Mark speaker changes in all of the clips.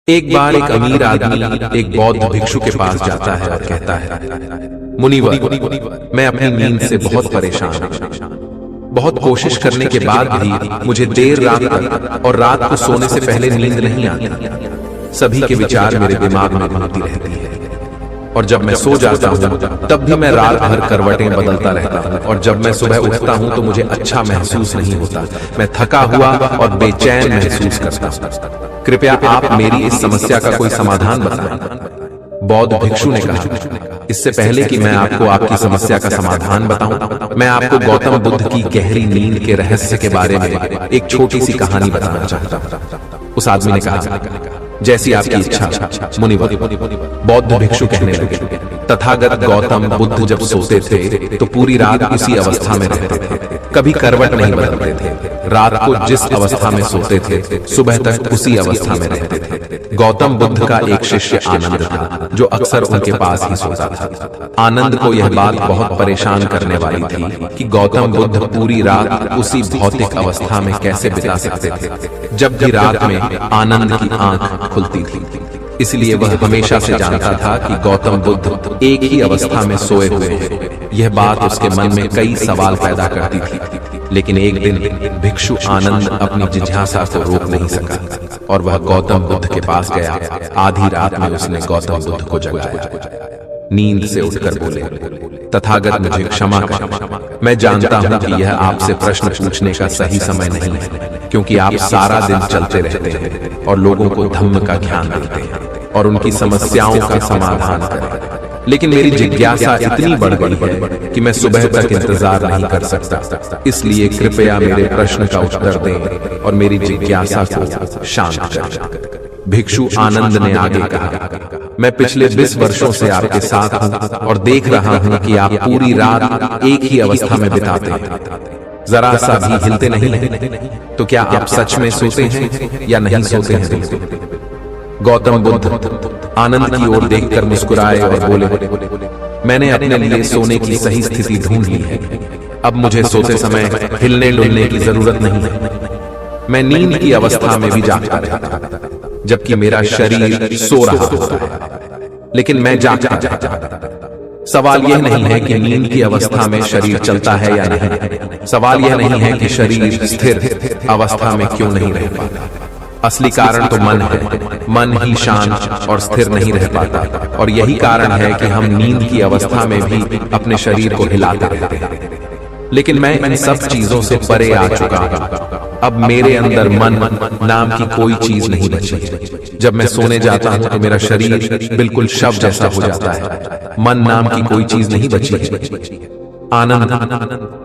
Speaker 1: एक बार एक अमीर आदमी एक बौद्ध भिक्षु के पास जाता है और कहता है, मुनिवर, मैं अपनी नींद से बहुत परेशान हूं। बहुत कोशिश करने के बाद भी मुझे देर रात तक और रात को सोने से पहले नींद नहीं आती। सभी के विचार मेरे दिमाग में घूमती रहती है और जब मैं सो जाता हूं तब भी मैं रात भर करवटें बदलता रहता हूं और जब मैं सुबह उठता हूं तो मुझे अच्छा महसूस नहीं होता। मैं थका हुआ और बेचैन महसूस करता हूं। कृपया आप मेरी इस समस्या का कोई समाधान बताएं। बौद्ध भिक्षु ने कहा, इससे पहले कि मैं आपको आपकी समस्या का समाधान बताऊं, मैं आपको गौतम बुद्ध की गहरी नींद के रहस्य के बारे में एक छोटी सी कहानी बताना चाहता हूं। उस आदमी ने कहा, जैसी आपकी इच्छा मुनिवर। बौद्ध भिक्षु कहने लगे, तथागत गौतम बुद्ध जब सोते थे तो पूरी रात उसी अवस्था में रहते थे, कभी करवट नहीं बदलते थे। रात को जिस अवस्था में सोते थे सुबह तक उसी अवस्था में रहते थे। गौतम बुद्ध का एक शिष्य आनंद था जो अक्सर उनके पास ही सोता था। आनंद को यह बात बहुत परेशान करने वाली थी कि गौतम बुद्ध पूरी रात उसी भौतिक अवस्था में कैसे बिता सकते थे जब भी रात में आनंद की आंख खुलती थी। इसलिए वह हमेशा से जानता था कि गौतम बुद्ध एक ही अवस्था में सोए हुए हैं। यह बात उसके मन में कई सवाल पैदा करती थी, लेकिन एक दिन भिक्षु आनंद अपनी जिज्ञासा को रोक नहीं सका और वह गौतम बुद्ध के पास गया। आधी रात में उसने गौतम बुद्ध को जगाया। नींद से उठकर बोले, तथागत मुझे क्षमा करें, मैं जानता हूं कि यह आपसे प्रश्न पूछने का सही समय नहीं है, क्योंकि आप सारा दिन चलते रहते हैं और लोगों को धम्म का ज्ञान देते हैं और उनकी समस्याओं का समाधान करें। लेकिन मेरी जिज्ञासा इतनी बढ़ गई है कि मैं सुबह तक इंतजार नहीं कर सकता। इसलिए कृपया मेरे प्रश्न का उत्तर दें और मेरी जिज्ञासा को शांत करें। भिक्षु आनंद ने आगे कहा, मैं पिछले 20 वर्षों से आपके साथ हूं और देख रहा हूं कि आप पूरी रात एक ही अवस्था में बिताते हैं, जरा सा भी हिलते नहीं हैं। तो क्या आप सच में सोते हैं या नहीं सोते हैं? गौतम बुद्ध आनंद की ओर देखकर मुस्कुराए और बोले, मैंने अपने लिए सोने की सही स्थिति ढूंढ ली है। अब मुझे सोते समय हिलने डुलने की जरूरत नहीं है। मैं नींद की अवस्था में भी जागता रहता, जबकि मेरा शरीर सो रहा होता है, लेकिन मैं जागता रहता। सवाल यह नहीं है कि नींद की अवस्था में शरीर चलता है या नहीं। सवाल यह नहीं है कि शरीर स्थिर अवस्था में क्यों नहीं रह पाता। असली कारण तो मन है। मन ही शांत और स्थिर नहीं रह पाता और यही कारण है कि हम नींद की अवस्था में भी अपने शरीर को हिलाते रहते हैं। लेकिन मैं इन सब चीजों से परे आ चुका हूं। अब मेरे अंदर मन नाम की कोई चीज नहीं बची। जब मैं सोने जाता हूं तो मेरा शरीर बिल्कुल शव जैसा हो जाता है। मन नाम की कोई चीज नहीं बची। आनंद,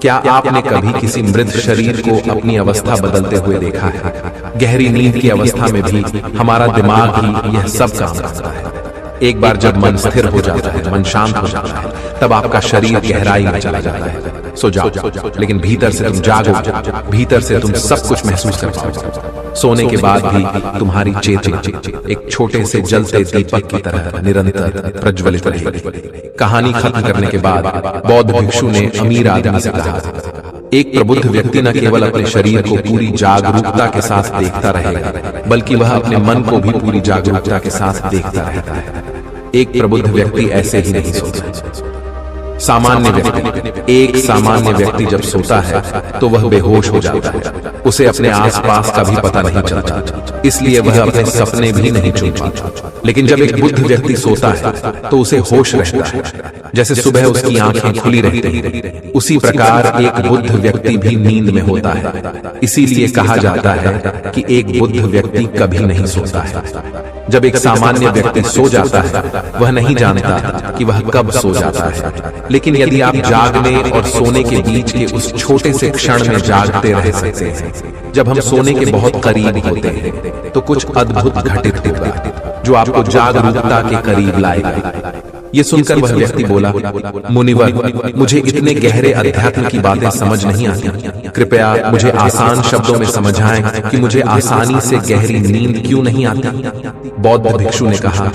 Speaker 1: क्या आपने कभी किसी मृत शरीर को अपनी अवस्था बदलते हुए देखा है? गहरी नींद की अवस्था में भी हमारा दिमाग ही यह सब काम करता है। एक बार जब मन स्थिर हो जाता है, मन शांत हो जाता है, तब आपका शरीर गहराई में चला जाता है। सो जाओ, लेकिन भीतर से तुम जागो। भीतर से तुम सब कुछ महसूस कर पाओ। सोने के बाद भी तुम्हारी चेतना एक छोटे से जलते दीपक की तरह निरंतर प्रज्वलित रहेगी। कहानी खत्म करने के बाद बौद्ध भिक्षु ने अमीर आदमी से कहा, एक प्रबुद्ध व्यक्ति न केवल अपने शरीर को पूरी जागरूकता के साथ देखता रहेगा, बल्कि वह अपने मन को भी पूरी जागरूकता के साथ देखता रहता है। एक प्रबुद्ध व्यक्ति ऐसे ही नहीं सोता। एक सामान्य व्यक्ति जब सोता है तो वह बेहोश हो जाता है। उसे अपने आसपास का भी पता नहीं चलता, इसलिए वह अपने सपने भी नहीं चुन पाता। लेकिन जब एक बुद्ध व्यक्ति सोता है तो उसे होश रहता है, जैसे सुबह उसकी आंखें खुली रहती हैं। उसी प्रकार एक बुद्ध व्यक्ति भी नींद में होता है। इसीलिए कहा जाता है कि एक बुद्ध व्यक्ति कभी नहीं सोता है। जब एक सामान्य व्यक्ति सो जाता है वह नहीं जानता कि वह कब सो जाता है। लेकिन यदि आप जागने और सोने के बीच के उस छोटे से क्षण में जागते रह सकते हैं, जब हम सोने के बहुत करीब होते हैं, तो कुछ अद्भुत घटित होगा जो आपको जागरूकता के करीब लाएगा। ये सुनकर वह व्यक्ति बोला, मुनिवर, मुझे इतने गहरे अध्यात्म की बातें समझ नहीं आती। कृपया मुझे आसान शब्दों में समझाएं कि मुझे आसानी से गहरी नींद क्यों नहीं आती। बौद्ध भिक्षु ने कहा,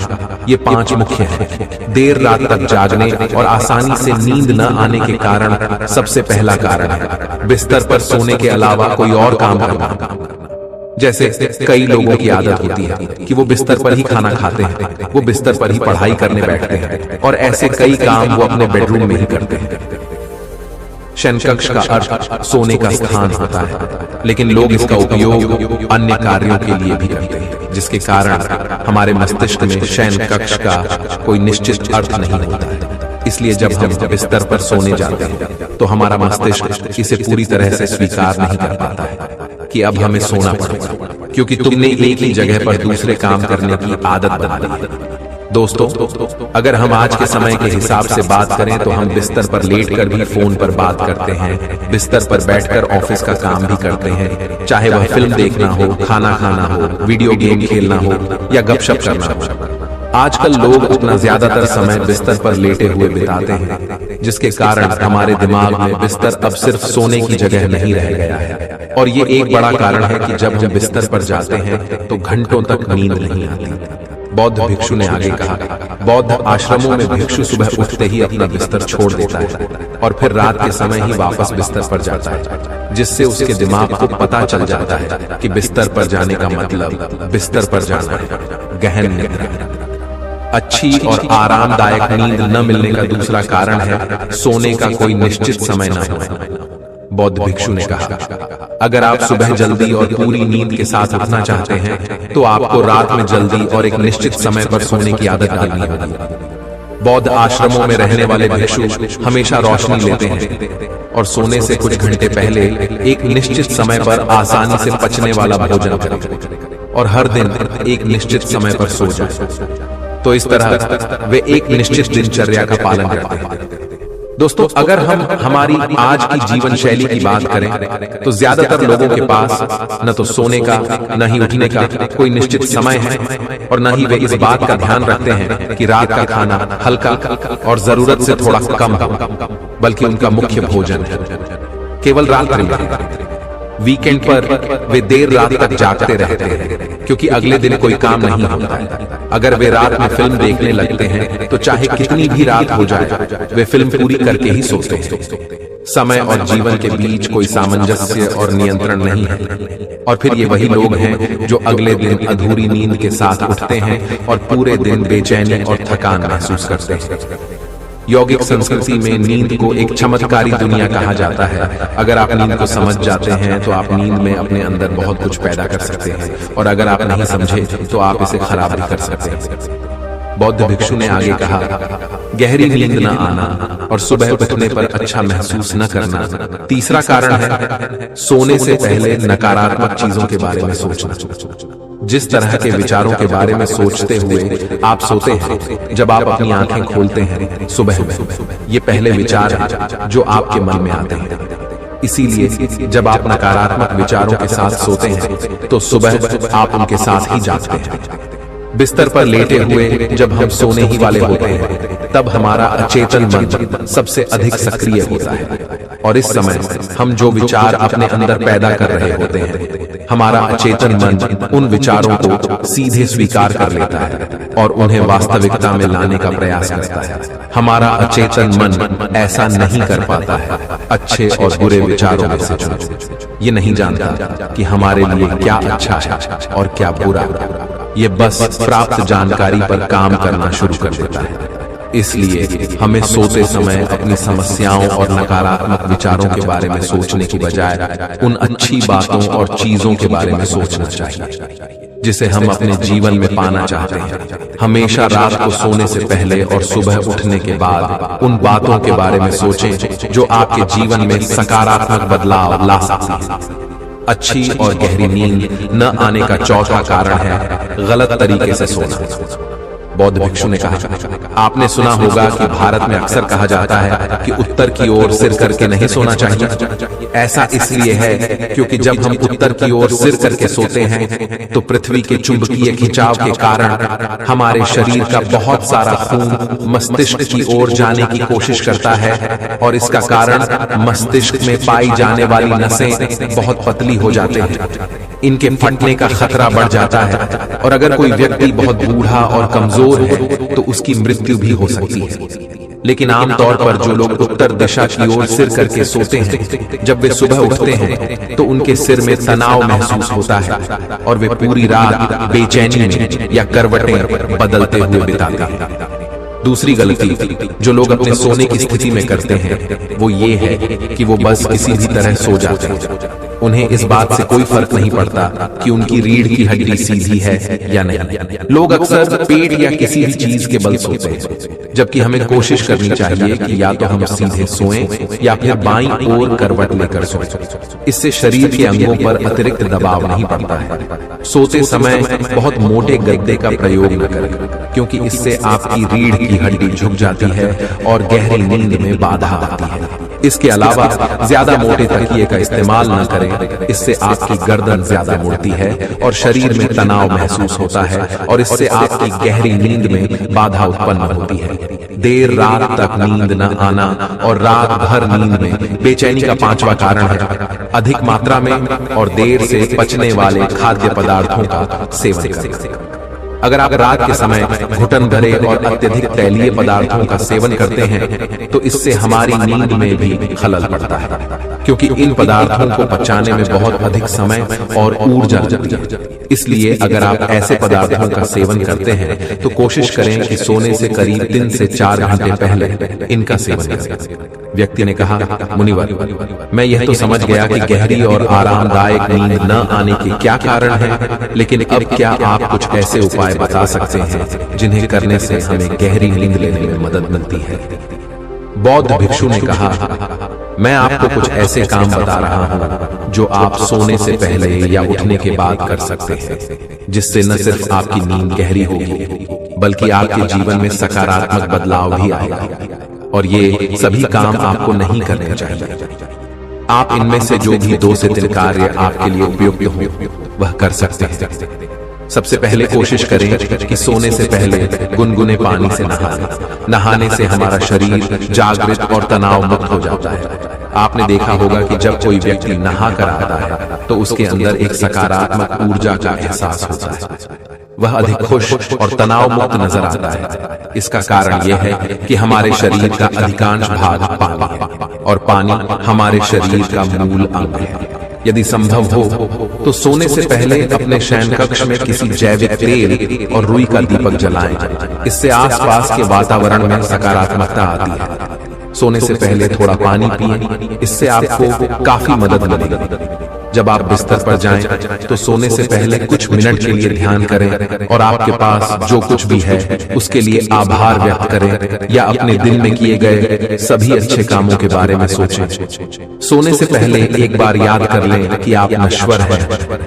Speaker 1: ये 5 मुख्य हैं। देर रात तक जागने और आसानी से नींद न आने के कारण सबसे पहला कारण है बिस्तर पर सोने के अलावा कोई और काम करना। जैसे कई लोगों की आदत होती है कि वो बिस्तर पर ही खाना खाते हैं, वो बिस्तर पर ही पढ़ाई करने बैठते हैं और ऐसे कई काम वो अपने बेडरूम में ही करते हैं। शयनकक्ष का अर्थ सोने का स्थान होता है, लेकिन लोग इसका उपयोग अन्य कार्यों के लिए भी करते हैं, जिसके कारण हमारे मस्तिष्क में शयनकक्ष का कोई निश्चित अर्थ नहीं होता है। इसलिए जब हम बिस्तर पर सोने जाते हैं तो हमारा मस्तिष्क इसे पूरी तरह से स्वीकार नहीं कर पाता है कि अब हमें सोना पड़ेगा, क्योंकि तुमने एक ही जगह पर दूसरे काम करने की आदत बना ली है। दोस्तों, अगर हम आज के समय के हिसाब से बात करें तो हम बिस्तर पर लेटकर भी फोन पर बात करते हैं, बिस्तर पर बैठकर ऑफिस का काम भी करते हैं, चाहे वह फिल्म देखना हो, खाना खाना हो, वीडियो गेम खेलना हो या गपशप करना हो। आजकल लोग अपना ज्यादातर समय बिस्तर पर लेटे हुए बिताते हैं, जिसके कारण हमारे दिमाग में बिस्तर अब सिर्फ सोने की जगह नहीं रह गया है। और ये एक बड़ा कारण है कि जब हम बिस्तर पर जाते हैं तो घंटों तक नींद नहीं आती। बौद्ध भिक्षु ने आगे कहा, बौद्ध आश्रमों में भिक्षु सुबह उठते ही अपना बिस्तर छोड़ देता है और फिर रात के समय ही वापस बिस्तर पर जाता है, जिससे उसके दिमाग को पता चल जाता है कि बिस्तर पर जाने का मतलब बिस्तर पर जाना है, गहन निद्रा। अच्छी और आरामदायक नींद न मिलने का दूसरा कारण है सोने का कोई निश्चित समय न होना। बौद्ध भिक्षु ने कहा, अगर आप सुबह जल्दी और पूरी नींद के साथ उठना चाहते हैं तो आपको रात में जल्दी और एक निश्चित समय पर सोने की आदत डालनी होगी। बौद्ध आश्रमों में रहने वाले भिक्षु हमेशा रोशनी लेते हैं और सोने से कुछ घंटे पहले एक निश्चित समय पर आसानी से पचने वाला भोजन करें और हर दिन एक निश्चित समय पर सो जाएं। तो इस तरह वे एक निश्चित दिनचर्या का पालन करते हैं। दोस्तों, अगर हम हमारी आज की जीवन शैली की बात करें तो ज्यादातर लोगों के पास न तो सोने का, न ही उठने का कोई निश्चित समय है और न ही वे इस बात का ध्यान रखते हैं कि रात का खाना हल्का और जरूरत से थोड़ा कम हो, बल्कि उनका मुख्य भोजन है केवल रात्रि में। वीकेंड पर वे देर रात तक जागते रहते हैं क्योंकि अगले दिन कोई काम नहीं होता है। अगर वे रात में फिल्म देखने लगते हैं तो चाहे कितनी भी रात हो जाए वे फिल्म पूरी करके ही सोते हैं। समय और जीवन के बीच कोई सामंजस्य और नियंत्रण नहीं है। और फिर ये वही लोग हैं जो अगले दिन अधूरी नींद के साथ उठते हैं और पूरे दिन बेचैनी और थकान महसूस करते हैं। यौगिक संस्कृति में नींद को एक चमत्कारी दुनिया कहा जाता है। अगर आप नींद को समझ जाते हैं तो आप नींद में अपने अंदर बहुत कुछ पैदा कर सकते हैं, और अगर आप नहीं समझे तो आप इसे खराब भी कर सकते हैं। बौद्ध भिक्षु ने आगे कहा, गहरी नींद न आना और सुबह उठने पर अच्छा महसूस न करना तीसरा कारण है सोने से पहले नकारात्मक चीजों के बारे में सोचना। जिस तरह के विचारों के बारे में सोचते हुए आप सोते हैं, जब आप अपनी आंखें खोलते हैं सुबह में, ये पहले विचार हैं जो आपके मन में आते हैं। इसीलिए जब आप नकारात्मक विचारों के साथ सोते हैं तो सुबह आप उनके साथ ही जागते हैं। बिस्तर पर लेटे हुए जब हम सोने ही वाले होते हैं तब हमारा अचेतन मन सबसे अधिक सक्रिय होता है, और इस समय हम जो विचार अपने अंदर पैदा कर रहे होते हैं हमारा अचेतन मन उन विचारों को सीधे स्वीकार कर लेता है और उन्हें वास्तविकता में लाने का प्रयास करता है। हमारा अचेतन मन ऐसा नहीं कर पाता है अच्छे और बुरे विचारों में से चुनो। ये नहीं जानता कि हमारे लिए क्या अच्छा है और क्या बुरा। ये बस प्राप्त जानकारी पर काम करना शुरू कर देता है। इसलिए हमें सोते समय अपनी समस्याओं और नकारात्मक विचारों के बारे में सोचने की बजाय उन अच्छी बातों और चीजों के बारे में सोचना चाहिए जिसे हम अपने जीवन में पाना चाहते हैं। हमेशा रात को सोने से पहले और सुबह उठने के बाद उन बातों के बारे में सोचें जो आपके जीवन में सकारात्मक बदलाव ला सकती हैं। अच्छी और गहरी नींद न आने का चौथा कारण है गलत तरीके से सोना। बौद्ध भिक्षु ने कहा, आपने सुना होगा कि भारत में अक्सर कहा जाता है कि उत्तर की ओर सिर करके नहीं सोना चाहिए। ऐसा इसलिए है क्योंकि जब हम उत्तर की ओर सिर करके सोते हैं तो पृथ्वी के चुंबकीय खिंचाव के कारण हमारे शरीर का बहुत सारा खून मस्तिष्क की ओर जाने की कोशिश करता है, और इसका कारण मस्तिष्क में पाई जाने वाली नसें बहुत पतली हो जाती हैं। इनके फटने का खतरा बढ़ जाता है, और अगर कोई व्यक्ति बहुत बूढ़ा और कमजोर है तो उसकी मृत्यु भी हो सकती है। लेकिन आमतौर पर जो लोग उत्तर दिशा की ओर सिर करके सोते हैं, जब वे सुबह उठते हैं तो उनके सिर में तनाव महसूस होता है और वे पूरी रात बेचैनी में या करवटें बदलते हुए बिताते हैं। दूसरी गलती जो लोग अपने सोने की स्थिति में करते हैं वो ये है कि वो बस किसी भी तरह सो जाते हैं। उन्हें इस बात से कोई फर्क नहीं पड़ता कि उनकी रीढ़ की हड्डी सीधी है या नहीं। लोग अक्सर पेट या किसी भी चीज के बल सोते हैं, जबकि हमें कोशिश करनी चाहिए कि या तो हम सीधे सोएं या फिर बाईं ओर करवट लेकर सोएं। इससे शरीर के अंगों पर अतिरिक्त दबाव नहीं पड़ता है। सोते समय बहुत मोटे गद्दे का प्रयोग न करें, क्योंकि इससे आपकी रीढ़ की हड्डी झुक जाती है और गहरी नींद में बाधा आती है। इसके अलावा ज्यादा मोटे तकिए का इस्तेमाल न करें, इससे आपकी गर्दन ज्यादा मुड़ती है और शरीर में तनाव महसूस होता है और इससे आपकी गहरी नींद में बाधा उत्पन्न होती है। देर रात तक नींद न आना और रात भर नींद में बेचैनी का पांचवा कारण है अधिक मात्रा में और देर से पचने वाले खाद्य पदार्थों का सेवन करना। अगर आप रात के समय घुटन भरे और अत्यधिक तैलीय पदार्थों का सेवन करते हैं तो इससे हमारी नींद में भी खलल पड़ता है, क्योंकि इन पदार्थों को पचाने में बहुत अधिक समय और ऊर्जा लगती है। इसलिए अगर आप ऐसे पदार्थों का सेवन करते हैं तो कोशिश करें कि सोने से करीब 3 से 4 घंटे पहले इनका सेवन करें। व्यक्ति ने कहा, मुनिवर, मैं यह तो समझ गया कि गहरी और आरामदायक नींद न आने के क्या कारण हैं, लेकिन अब क्या आप कुछ ऐसे उपाय बता सकते हैं जिन्हें करने से हमें गहरी नींद लेने में मदद मिलती है? बौद्ध भिक्षु ने कहा, मैं आपको कुछ ऐसे काम बता रहा हूं जो आप सोने से पहले या उठने के बाद कर सकते हैं, जिससे न सिर्फ आपकी नींद गहरी होगी बल्कि आपके जीवन में सकारात्मक बदलाव भी आएगा। और ये सभी काम आपको नहीं करने चाहिए। आप इनमें से जो भी 2 से 3 कार्य आपके लिए उपयुक्त हो वह कर सकते हैं। सबसे पहले कोशिश करें कि सोने से पहले गुनगुने पानी से नहाएं। नहाने से हमारा शरीर जागृत और तनाव मुक्त हो जाता है। आपने देखा होगा कि जब कोई व्यक्ति नहा कर आता है तो उसके अंदर एक सकारात्मक ऊर्जा का एहसास होता है। वह अधिक खुश और तनाव मुक्त नजर आता है। इसका कारण यह है कि हमारे शरीर का अधिकांश भाग पानी है और पानी हमारे शरीर का मूल अंग है। यदि संभव हो तो सोने से पहले अपने शयन कक्ष में किसी जैविक तेल और रुई का दीपक जलाएं। इससे आसपास के वातावरण में सकारात्मकता आती है। सोने से पहले थोड़ा पानी पिएं, इससे आपको काफी मदद मिलेगी। जब आप बिस्तर पर जाएं तो सोने से पहले कुछ मिनट के लिए ध्यान करें और आपके पास जो कुछ भी है उसके लिए आभार व्यक्त करें या अपने दिन में किए गए सभी अच्छे कामों के बारे में सोचें। सोने से पहले एक बार याद कर लें कि आप नश्वर हैं,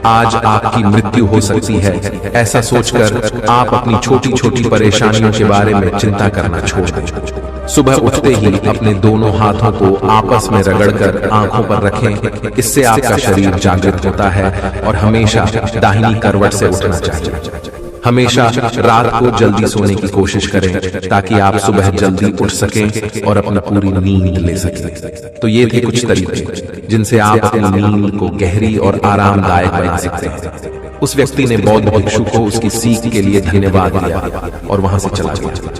Speaker 1: आज आपकी मृत्यु हो सकती है। ऐसा सोचकर आप अपनी छोटी छोटी परेशानियों के बारे में चिंता करना छोड़ दें। सुबह उठते ही अपने दोनों हाथों को आपस में रगड़कर आंखों पर रखें। इससे आपका शरीर जागृत होता है और हमेशा दाहिनी करवट से उठना चाहिए। हमेशा रात को जल्दी सोने की कोशिश करें ताकि आप सुबह जल्दी उठ सकें और अपनी पूरी नींद ले सकें। तो ये थे कुछ तरीके जिनसे आप अपनी नींद को गहरी और आरामदायक बना सकते हैं। उस व्यक्ति ने बौद्ध भिक्षु को उसकी सीख के लिए धन्यवाद दिया और वहां से चला गया।